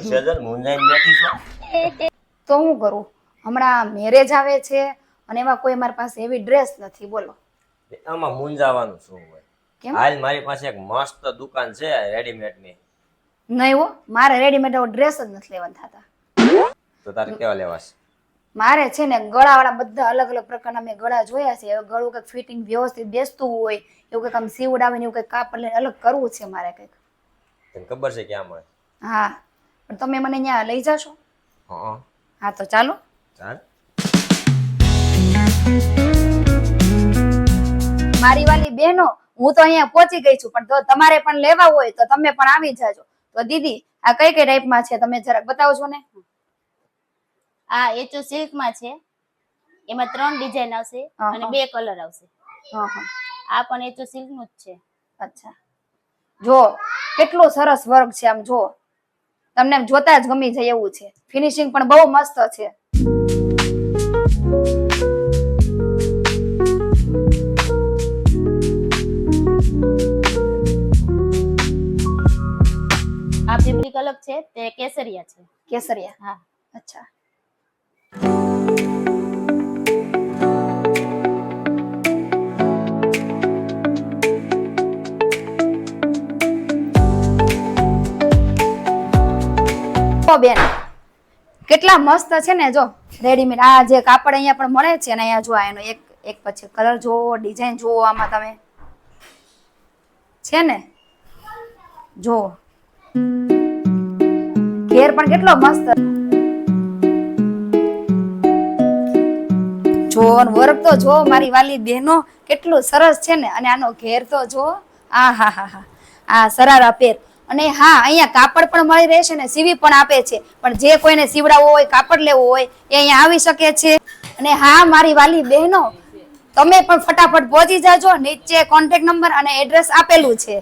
સેજલ મુંજાઈને બેઠી છો? તો હું કરું? હમણાં મેરેજ આવે છે અને એમાં કોઈ મારી પાસે એવી ડ્રેસ નથી. બોલો આમાં મુંજાવાનું શું હોય? કેમ? હાલ મારી પાસે એક મસ્ત દુકાન છે રેડીમેડ ની. નહીં હો, મારે રેડીમેડ ડ્રેસ જ નથી લેવાના થતા. તો તારે કેવા લેવા છે? મારે છે ને ગળાવાળા બધા અલગ અલગ પ્રકારના મેં ગળા જોયા છે. ગળું કંઈક ફિટિંગ વ્યવસ્થિત બેસતું હોય એવું કંઈક આમ સીવડાવીને એવું કંઈક કાપડ લઈને અલગ કરવું છે મારે કંઈક. તને ખબર છે ક્યાં મળે? હા, પણ તમે મને અહીંયા લઈ જશો? હા હા તો ચાલો. ચાલ. મારી વાલી બહેનો, હું તો અહીંયા પહોંચી ગઈ છું, પણ તો તમારે પણ લેવા હોય તો તમે પણ આવી જાજો. તો દીદી, આ કઈ કઈ ટાઈપમાં છે તમે જરાક બતાવજો ને. આ એચો સિલ્ક માં છે, એમાં 3 ડિઝાઇન આવશે અને 2 કલર આવશે. આ પણ એચો સિલ્ક નું જ છે. અચ્છા, જો કેટલું સરસ વર્ક છે. આમ જો તમને જોતા જ ગમી જાય એવું છે. ફિનિશિંગ પણ બહુ મસ્ત છે. આ ફેબ્રિક અલગ છે, તે કેસરિયા છે. કેસરિયા? હા. અચ્છા. બેન કેટલા મસ્ત છે ને, જો રેડીમેડ આ જે કાપડ અહીંયા પણ મળે છે ને, અહીંયા જો એનો એક પછી કલર જોવો, ડિઝાઇન જોવો, આમાં તમે છે ને જો ઘેર પણ કેટલો મસ્ત જો, વર્ક તો જો મારી વાલી બહેનો કેટલું સરસ છે ને. અને આનો ઘેર તો જો, આ હા હા હા, આ સરારા પેર. અને હા, અહીંયા કાપડ પણ મળી રહેશે ને સીવી પણ આપે છે. પણ જે કોઈને સીવડાવવો હોય, કાપડ લેવો હોય એ અહીંયા આવી શકે છે. અને હા મારી વાલી બહેનો, તમે પણ ફટાફટ પહોંચી જાજો. નીચે કોન્ટેક્ટ નંબર અને એડ્રેસ આપેલું છે.